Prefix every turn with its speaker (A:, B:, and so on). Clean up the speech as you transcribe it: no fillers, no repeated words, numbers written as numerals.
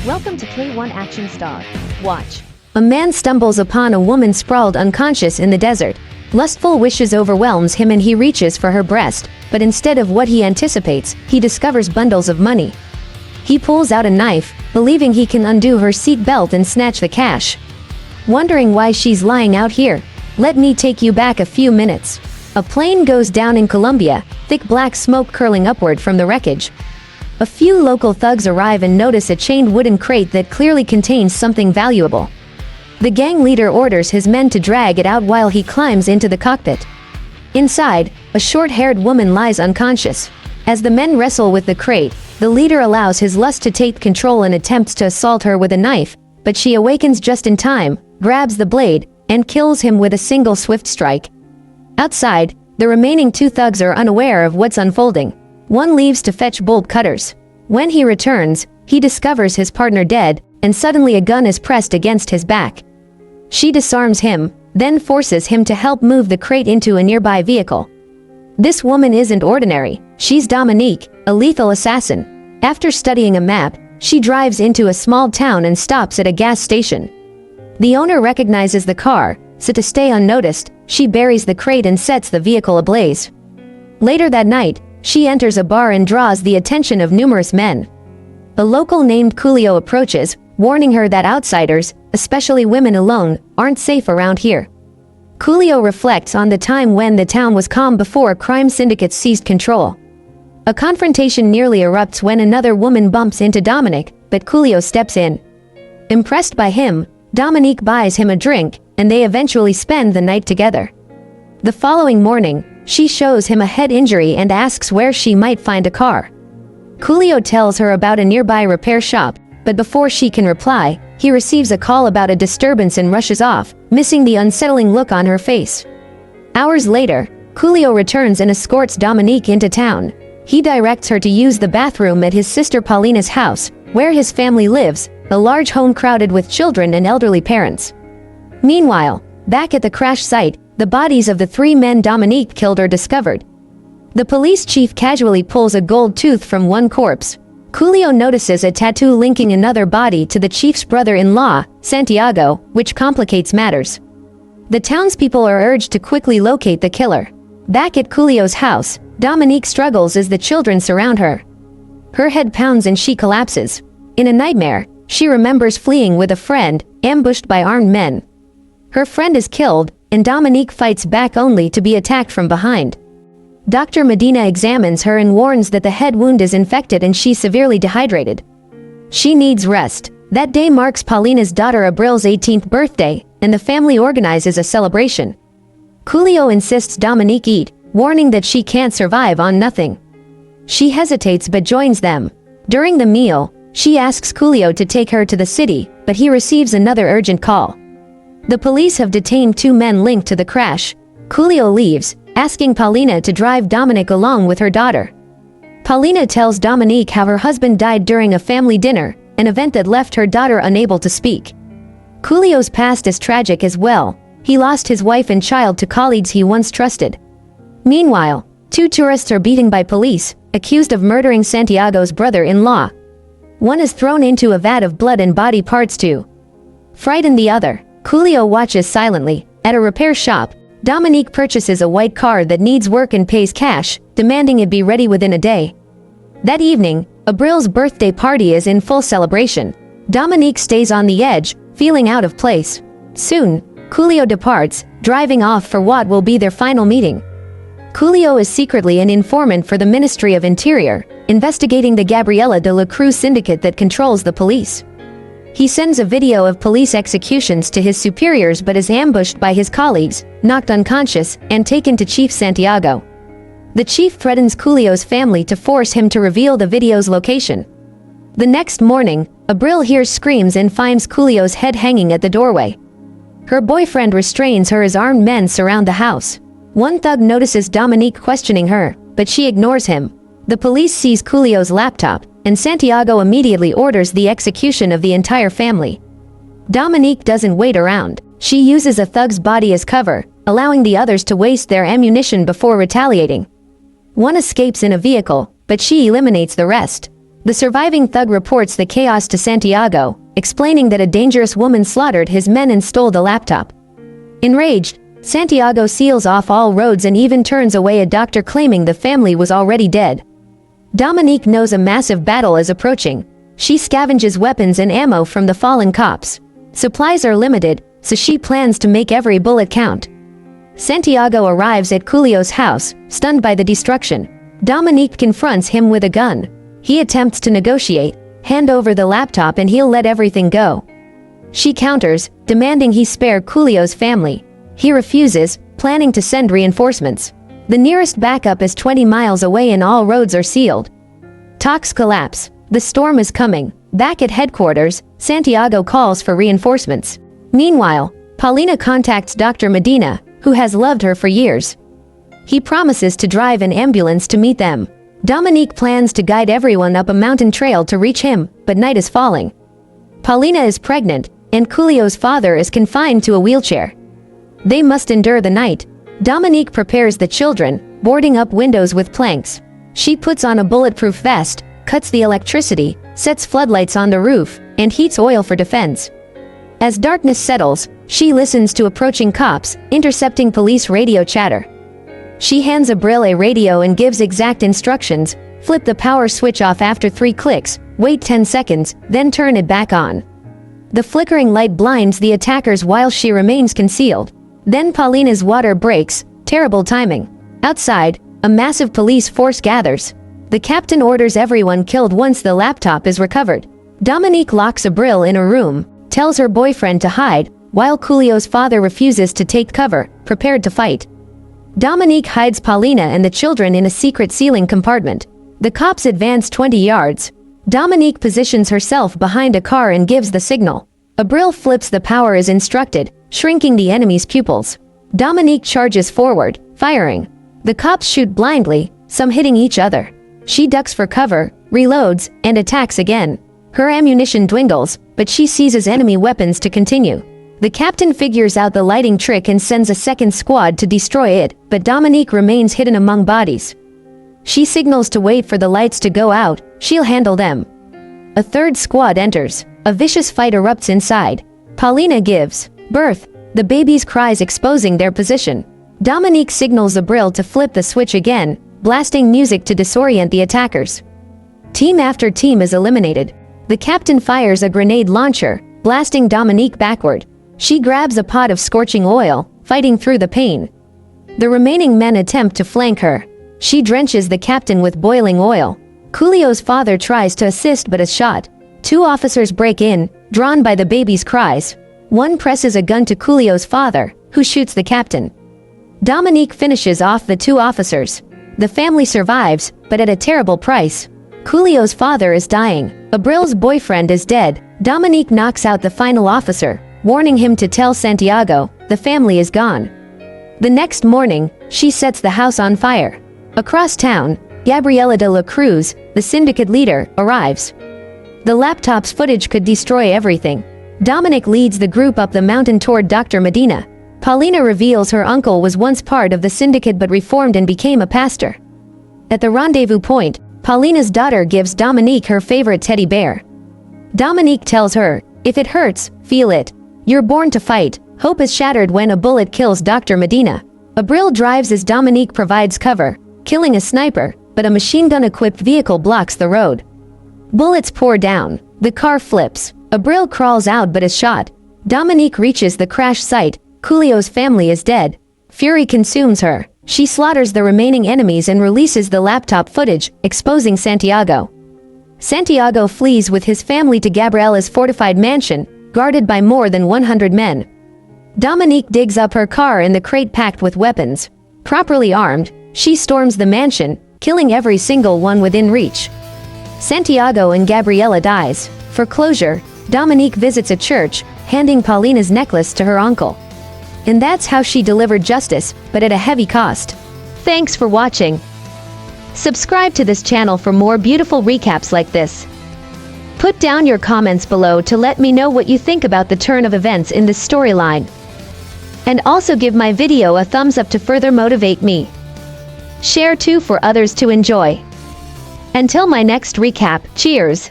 A: Welcome to Kaywon Action Star. Watch. A man stumbles upon a woman sprawled unconscious in the desert. Lustful wishes overwhelms him and he reaches for her breast, but instead of what he anticipates, he discovers bundles of money. He pulls out a knife, believing he can undo her seat belt and snatch the cash. Wondering why she's lying out here? Let me take you back a few minutes. A plane goes down in Colombia, thick black smoke curling upward from the wreckage. A few local thugs arrive and notice a chained wooden crate that clearly contains something valuable. The gang leader orders his men to drag it out while he climbs into the cockpit. Inside, a short-haired woman lies unconscious. As the men wrestle with the crate, the leader allows his lust to take control and attempts to assault her with a knife, but she awakens just in time, grabs the blade, and kills him with a single swift strike. Outside, the remaining two thugs are unaware of what's unfolding. One leaves to fetch bolt cutters. When he returns, he discovers his partner dead, and suddenly a gun is pressed against his back. She disarms him, then forces him to help move the crate into a nearby vehicle. This woman isn't ordinary. She's Dominique, a lethal assassin. After studying a map, she drives into a small town and stops at a gas station. The owner recognizes the car, so to stay unnoticed, she buries the crate and sets the vehicle ablaze. Later that night, she enters a bar and draws the attention of numerous men. A local named Coolio approaches, warning her that outsiders, especially women alone, aren't safe around here. Coolio reflects on the time when the town was calm before crime syndicates seized control. A confrontation nearly erupts when another woman bumps into Dominic, but Coolio steps in. Impressed by him, Dominique buys him a drink, and they eventually spend the night together. The following morning, she shows him a head injury and asks where she might find a car. Coolio tells her about a nearby repair shop, but before she can reply, he receives a call about a disturbance and rushes off, missing the unsettling look on her face. Hours later, Coolio returns and escorts Dominique into town. He directs her to use the bathroom at his sister Paulina's house, where his family lives, a large home crowded with children and elderly parents. Meanwhile, back at the crash site, the bodies of the three men Dominique killed are discovered. The police chief casually pulls a gold tooth from one corpse. Coolio notices a tattoo linking another body to the chief's brother-in-law, Santiago, which complicates matters. The townspeople are urged to quickly locate the killer. Back at Coolio's house, Dominique struggles as the children surround her. Her head pounds and she collapses. In a nightmare, she remembers fleeing with a friend, ambushed by armed men. Her friend is killed, and Dominique fights back only to be attacked from behind. Dr. Medina examines her and warns that the head wound is infected and she's severely dehydrated. She needs rest. That day marks Paulina's daughter Abril's 18th birthday, and the family organizes a celebration. Coolio insists Dominique eat, warning that she can't survive on nothing. She hesitates but joins them. During the meal, she asks Coolio to take her to the city, but he receives another urgent call. The police have detained two men linked to the crash. Coolio leaves, asking Paulina to drive Dominic along with her daughter. Paulina tells Dominique how her husband died during a family dinner, an event that left her daughter unable to speak. Coolio's past is tragic as well. He lost his wife and child to colleagues he once trusted. Meanwhile, two tourists are beaten by police, accused of murdering Santiago's brother-in-law. One is thrown into a vat of blood and body parts too. Frightened the other, Coolio watches silently. At a repair shop, Dominique purchases a white car that needs work and pays cash, demanding it be ready within a day. That evening, Abril's birthday party is in full celebration. Dominique stays on the edge, feeling out of place. Soon, Coolio departs, driving off for what will be their final meeting. Coolio is secretly an informant for the Ministry of Interior, investigating the Gabriela de la Cruz syndicate that controls the police. He sends a video of police executions to his superiors but is ambushed by his colleagues, knocked unconscious, and taken to Chief Santiago. The chief threatens Coolio's family to force him to reveal the video's location. The next morning, Abril hears screams and finds Coolio's head hanging at the doorway. Her boyfriend restrains her as armed men surround the house. One thug notices Dominique questioning her, but she ignores him. The police seize Coolio's laptop, and Santiago immediately orders the execution of the entire family. Dominique doesn't wait around. She uses a thug's body as cover, allowing the others to waste their ammunition before retaliating. One escapes in a vehicle, but she eliminates the rest. The surviving thug reports the chaos to Santiago, explaining that a dangerous woman slaughtered his men and stole the laptop. Enraged, Santiago seals off all roads and even turns away a doctor claiming the family was already dead. Dominique knows a massive battle is approaching. She scavenges weapons and ammo from the fallen cops. Supplies are limited, so she plans to make every bullet count. Santiago arrives at Julio's house, stunned by the destruction. Dominique confronts him with a gun. He attempts to negotiate, hand over the laptop and he'll let everything go. She counters, demanding he spare Julio's family. He refuses, planning to send reinforcements. The nearest backup is 20 miles away and all roads are sealed. Talks collapse. The storm is coming. Back at headquarters, Santiago calls for reinforcements. Meanwhile, Paulina contacts Dr. Medina, who has loved her for years. He promises to drive an ambulance to meet them. Dominique plans to guide everyone up a mountain trail to reach him, but night is falling. Paulina is pregnant, and Julio's father is confined to a wheelchair. They must endure the night. Dominique prepares the children, boarding up windows with planks. She puts on a bulletproof vest, cuts the electricity, sets floodlights on the roof, and heats oil for defense. As darkness settles, she listens to approaching cops, intercepting police radio chatter. She hands Abril a radio and gives exact instructions: flip the power switch off after 3 clicks, wait 10 seconds, then turn it back on. The flickering light blinds the attackers while she remains concealed. Then Paulina's water breaks, terrible timing. Outside, a massive police force gathers. The captain orders everyone killed once the laptop is recovered. Dominique locks Abril in a room, tells her boyfriend to hide, while Julio's father refuses to take cover, prepared to fight. Dominique hides Paulina and the children in a secret ceiling compartment. The cops advance 20 yards. Dominique positions herself behind a car and gives the signal. Abril flips the power as instructed, shrinking the enemy's pupils. Dominique charges forward, firing. The cops shoot blindly, some hitting each other. She ducks for cover, reloads, and attacks again. Her ammunition dwindles, but she seizes enemy weapons to continue. The captain figures out the lighting trick and sends a second squad to destroy it, but Dominique remains hidden among bodies. She signals to wait for the lights to go out, she'll handle them. A third squad enters. A vicious fight erupts inside. Paulina gives birth, the baby's cries exposing their position. Dominique signals Abril to flip the switch again, blasting music to disorient the attackers. Team after team is eliminated. The captain fires a grenade launcher, blasting Dominique backward. She grabs a pot of scorching oil, fighting through the pain. The remaining men attempt to flank her. She drenches the captain with boiling oil. Julio's father tries to assist but is shot. 2 officers break in, drawn by the baby's cries. One presses a gun to Julio's father, who shoots the captain. Dominique finishes off the 2 officers. The family survives, but at a terrible price. Julio's father is dying. Abril's boyfriend is dead. Dominique knocks out the final officer, warning him to tell Santiago, the family is gone. The next morning, she sets the house on fire. Across town, Gabriela de la Cruz, the syndicate leader, arrives. The laptop's footage could destroy everything. Dominic leads the group up the mountain toward Dr. Medina. Paulina reveals her uncle was once part of the syndicate but reformed and became a pastor. At the rendezvous point, Paulina's daughter gives Dominique her favorite teddy bear. Dominique tells her, "If it hurts, feel it. You're born to fight." Hope is shattered when a bullet kills Dr. Medina. Abril drives as Dominique provides cover, killing a sniper, but a machine gun-equipped vehicle blocks the road. Bullets pour down. The car flips. Abril crawls out but is shot. Dominique reaches the crash site. Julio's family is dead. Fury consumes her. She slaughters the remaining enemies and releases the laptop footage, exposing Santiago. Santiago flees with his family to Gabriela's fortified mansion, guarded by more than 100 men. Dominique digs up her car in the crate packed with weapons. Properly armed, she storms the mansion, killing every single one within reach. Santiago and Gabriela dies. For closure, Dominique visits a church, handing Paulina's necklace to her uncle. And that's how she delivered justice, but at a heavy cost. Thanks for watching. Subscribe to this channel for more beautiful recaps like this. Put down your comments below to let me know what you think about the turn of events in this storyline. And also give my video a thumbs up to further motivate me. Share too for others to enjoy. Until my next recap, cheers!